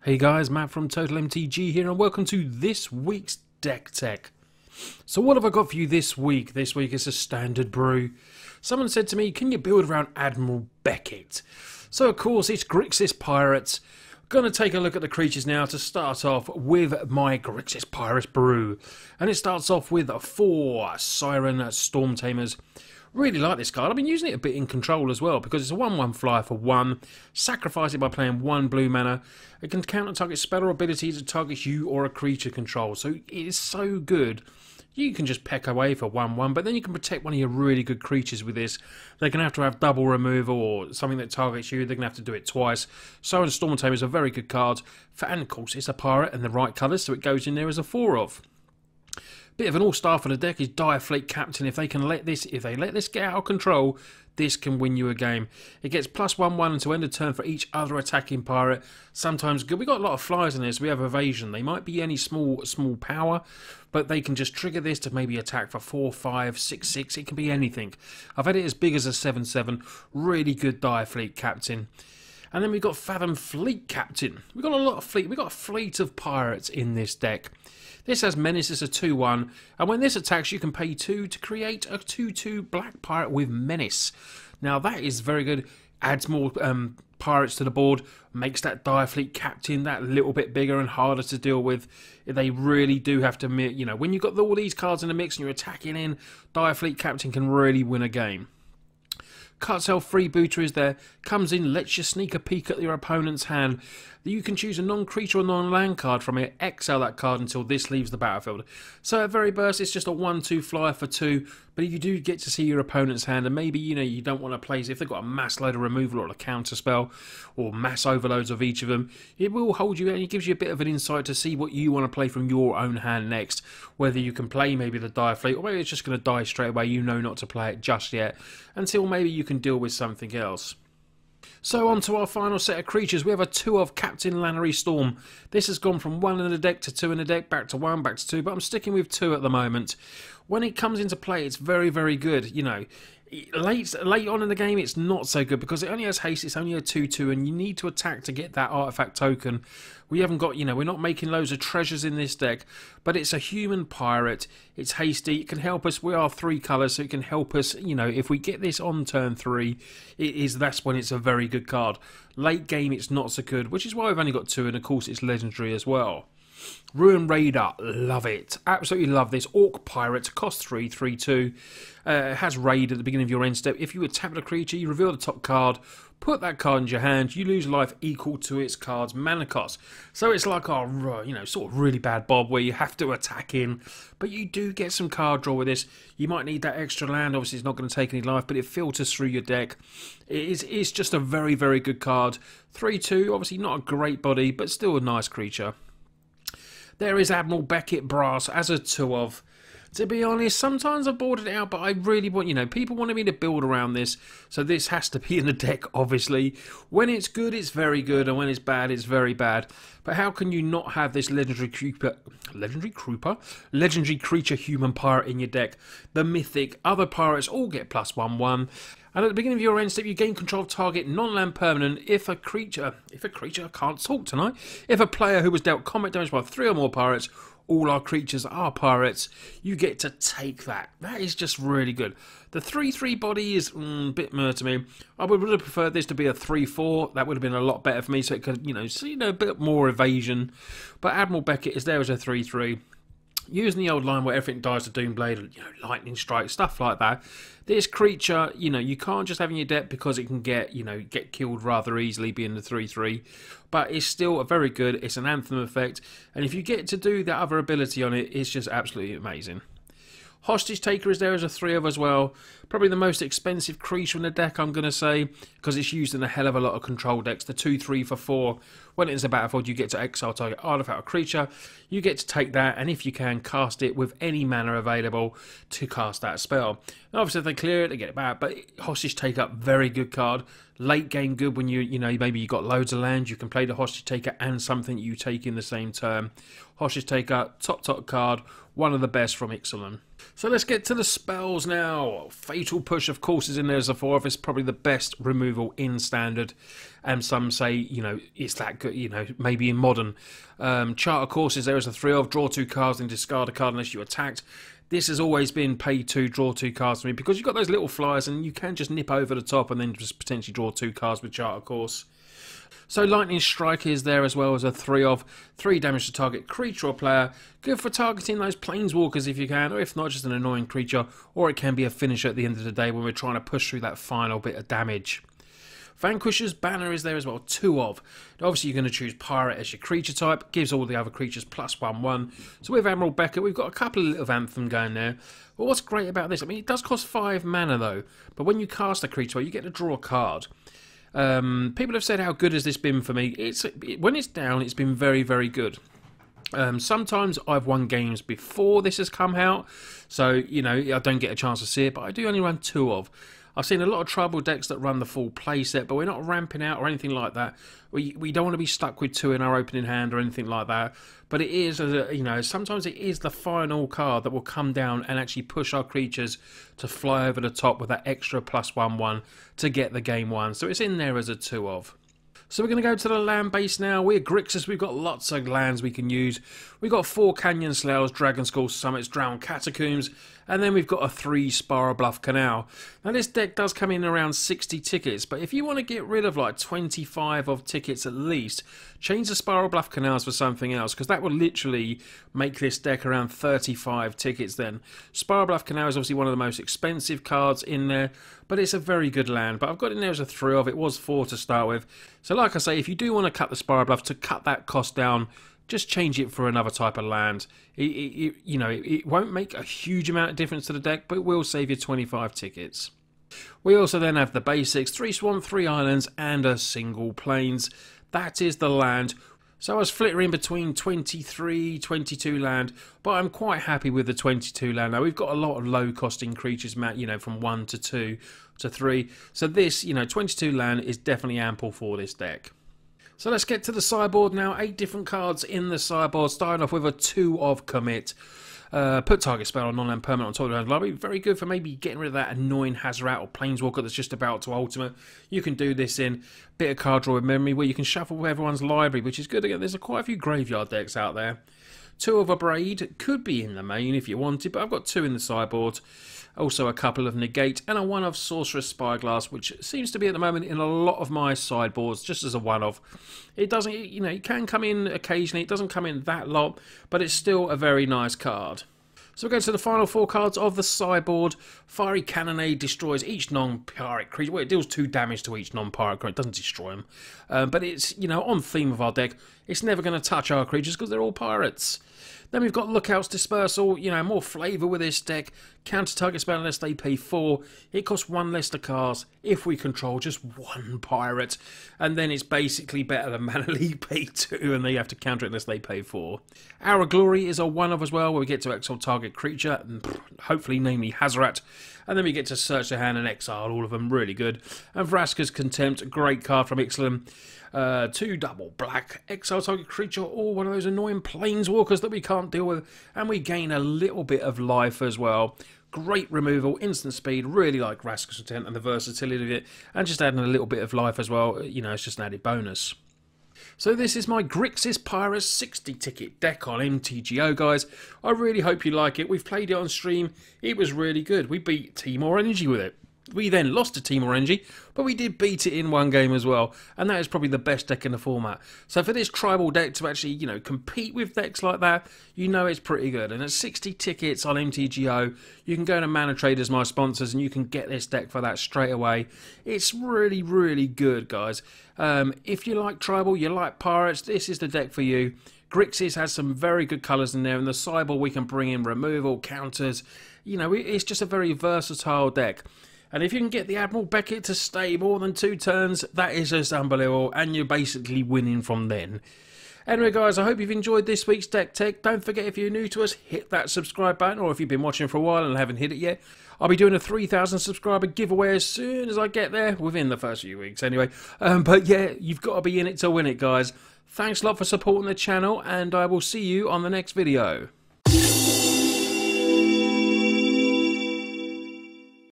Hey guys, Matt from TOTALmtg here and welcome to this week's Deck Tech. So what have I got for you this week? This week is a standard brew. Someone said to me, can you build around Admiral Beckett? So of course it's Grixis Pirates. Going to take a look at the creatures now to start off with my Grixis Pirates brew. And it starts off with 4 Siren Storm Tamers. Really like this card. I've been using it a bit in control as well because it's a 1/1 flyer for 1. Sacrifice it by playing 1 blue mana. It can counter target spell or ability that targets you or a creature control. So it is so good. You can just peck away for 1/1, but then you can protect one of your really good creatures with this. They're going to have double removal or something that targets you. They're going to have to do it twice. Siren Storm Tamer is a very good card. And of course it's a pirate and the right colours, so it goes in there as a 4 of. Bit of an all-star for the deck is Dire Fleet Captain. If they let this get out of control, this can win you a game. It gets +1/1 until end of turn for each other attacking pirate. Sometimes good. We got a lot of flyers in this. We have evasion. They might be any small power, but they can just trigger this to maybe attack for 4, 5, 6, 6. It can be anything. I've had it as big as a 7/7. Really good Dire Fleet Captain. And then we've got Fathom Fleet Captain. We've got a lot of fleet. We've got a fleet of pirates in this deck. This has Menace as a 2/1, and when this attacks you can pay 2 to create a 2/2 black pirate with Menace. Now that is very good, adds more pirates to the board, makes that Dire Fleet Captain that little bit bigger and harder to deal with. They really do have to, you know, when you've got all these cards in the mix and you're attacking in, Dire Fleet Captain can really win a game. Cartel Freebooter is there, comes in, lets you sneak a peek at your opponent's hand. You can choose a non-creature or non-land card from it, exile that card until this leaves the battlefield. So at very burst it's just a 1/2 flyer for 2, but you do get to see your opponent's hand, and maybe you don't want to play, if they've got a mass load of removal or a counter spell, or mass overloads of each of them, it will hold you and it gives you a bit of an insight to see what you want to play from your own hand next. Whether you can play maybe the Dire Fleet, or maybe it's just going to die straight away, you know not to play it just yet, until maybe you can deal with something else. So on to our final set of creatures. We have a 2 of Captain Lannery Storm. This has gone from 1 in the deck to 2 in the deck, back to 1, back to 2, but I'm sticking with 2 at the moment. When it comes into play, it's very, very good. You know, late on in the game, it's not so good because it only has haste, it's only a 2/2, and you need to attack to get that artifact token. We haven't got, we're not making loads of treasures in this deck, but it's a human pirate, it's hasty, it can help us. We are 3 colours, so it can help us, if we get this on turn 3, that's when it's a very good card. Late game, it's not so good, which is why I've only got 2, and of course it's legendary as well. Ruin Raider, love it. Absolutely love this. Orc Pirate, cost 3, 3/2. It has Raid at the beginning of your end step. If you attack the creature, you reveal the top card, put that card in your hand, you lose life equal to its card's mana cost. So it's like our, sort of really bad Bob where you have to attack in, but you do get some card draw with this. You might need that extra land. Obviously, it's not going to take any life, but it filters through your deck. It's just a very, very good card. 3/2, obviously not a great body, but still a nice creature. There is Admiral Beckett Brass as a 2 of. To be honest, sometimes I've boarded it out, but I really want, people wanted me to build around this, so this has to be in the deck, obviously. When it's good, it's very good, and when it's bad, it's very bad. But how can you not have this legendary creature human pirate in your deck? The mythic, other pirates all get +1/1. And at the beginning of your end step, you gain control of target non-land permanent if a creature, I can't talk tonight, if a player who was dealt combat damage by 3 or more pirates, all our creatures are pirates, you get to take that. That is just really good. The 3/3 body is a bit meh to me. I would have preferred this to be a 3/4. That would have been a lot better for me, so it could, a bit more evasion. But Admiral Beckett is there as a 3/3. Using the old line where everything dies to Doomblade, lightning strike, stuff like that. This creature, you can't just have in your deck because it can get killed rather easily being the 3/3. But it's still a very good, it's an anthem effect. And if you get to do that other ability on it, it's just absolutely amazing. Hostage Taker is there as a 3 of as well. Probably the most expensive creature in the deck, I'm going to say, because it's used in a hell of a lot of control decks. The 2/3 for 4. When it's a battlefield, you get to exile target artifact or creature. You get to take that, and if you can, cast it with any mana available to cast that spell. And obviously, if they clear it, they get it back. But Hostage Taker, very good card. Late game good when maybe you got loads of land. You can play the Hostage Taker and something you take in the same turn. Hostage Taker, top card. One of the best from Ixalan. So let's get to the spells now. brutal push of courses in there as a 4-off. It's probably the best removal in Standard, and some say, you know, it's that good, you know, maybe in Modern. Charter courses there as a 3-off, draw 2 cards and discard a card unless you attacked. This has always been pay 2, draw 2 cards for me, because you've got those little flyers and you can just nip over the top and then just potentially draw 2 cards with Charter Course. So Lightning Strike is there as well as a 3-off, 3 damage to target creature or player, good for targeting those planeswalkers if you can, or if not, just an annoying creature, or it can be a finisher at the end of the day when we're trying to push through that final bit of damage. Vanquisher's Banner is there as well, 2-off. Obviously you're going to choose Pirate as your creature type, gives all the other creatures +1/1. So with Admiral Beckett we've got a couple of little Anthem going there. But what's great about this, I mean, it does cost 5 mana though, but when you cast a creature you get to draw a card. People have said how good has this been for me. When it's down, it's been very, very good. Sometimes I've won games before this has come out, so, you know, I don't get a chance to see it, but I do only run 2-off. I've seen a lot of tribal decks that run the full playset, but we're not ramping out or anything like that. We don't want to be stuck with 2 in our opening hand or anything like that. But it is, you know, sometimes it is the final card that will come down and actually push our creatures to fly over the top with that extra +1/1 to get the game won. So it's in there as a 2-off. So we're going to go to the land base now. We're Grixis. We've got lots of lands we can use. We've got 4 Canyon Sloughs, Dragon Skull Summits, Drowned Catacombs, and then we've got a 3 Spiral Bluff Canal. Now this deck does come in around 60 tickets, but if you want to get rid of like 25 of tickets at least, change the Spiral Bluff Canals for something else, because that will literally make this deck around 35 tickets then. Spiral Bluff Canal is obviously one of the most expensive cards in there, but it's a very good land. But I've got it in there as a 3-off. It was 4 to start with. So like I say, if you do want to cut the Spiral Bluff to cut that cost down, just change it for another type of land. You know, it won't make a huge amount of difference to the deck, but it will save you 25 tickets. We also then have the basics, 3 Swamp, 3 Islands, and a single Plains. That is the land. So I was flittering between 23, 22 land, but I'm quite happy with the 22 land. Now we've got a lot of low costing creatures, Matt, you know, from 1 to 2 to 3. So this, you know, 22 land is definitely ample for this deck. So let's get to the sideboard now. 8 different cards in the sideboard, starting off with a 2-of Commit. Put target spell on non-land permanent on top of the library. Very good for maybe getting rid of that annoying Hazoret or Planeswalker that's just about to ultimate. You can do this in bit of card draw with memory, where you can shuffle everyone's library, which is good. Again, there's quite a few graveyard decks out there. 2 of a Braid could be in the main if you wanted, but I've got 2 in the sideboard. Also a couple of Negate and a 1 of Sorcerer's Spyglass, which seems to be at the moment in a lot of my sideboards, just as a 1-off. It doesn't, you know, it can come in occasionally. It doesn't come in that lot, but it's still a very nice card. So we go to the final 4 cards of the sideboard. Fiery Cannonade destroys each non-pirate creature. Well, it deals 2 damage to each non-pirate creature. It doesn't destroy them. But it's, you know, on theme of our deck. It's never going to touch our creatures because they're all pirates. Then we've got Lookout's Dispersal, you know, more flavour with this deck. Counter target spell unless they pay 4. It costs 1 less to cast if we control just 1 pirate. And then it's basically better than Mana League pay 2 and they have to counter it unless they pay 4. Hour of Glory is a 1-of as well, where we get to exile target creature, and hopefully namely Hazoret. And then we get to search the hand and exile all of them, really good. And Vraska's Contempt, a great card from Ixalan. 2 double black, exile target creature, or one of those annoying planeswalkers that we can't deal with, and we gain a little bit of life as well. Great removal, instant speed, really like Vraska's Contempt and the versatility of it, and just adding a little bit of life as well, you know, it's just an added bonus. So this is my Grixis Pirates 60 ticket deck on MTGO, guys. I really hope you like it. We've played it on stream. It was really good. We beat Timor Energy with it. We then lost to Timor Energy, but we did beat it in one game as well, and that is probably the best deck in the format. So for this tribal deck to actually, you know, compete with decks like that, you know it's pretty good. And at 60 tickets on MTGO, you can go to Mana Traders, my sponsors, and you can get this deck for that straight away. It's really, really good, guys. If you like tribal, you like pirates, this is the deck for you. Grixis has some very good colours in there, and the sideboard we can bring in removal, counters. You know, it's just a very versatile deck. And if you can get the Admiral Beckett to stay more than 2 turns, that is just unbelievable, and you're basically winning from then. Anyway, guys, I hope you've enjoyed this week's Deck Tech. Don't forget, if you're new to us, hit that subscribe button, or if you've been watching for a while and haven't hit it yet, I'll be doing a 3,000 subscriber giveaway as soon as I get there, within the first few weeks anyway. But yeah, you've got to be in it to win it, guys. Thanks a lot for supporting the channel, and I will see you on the next video.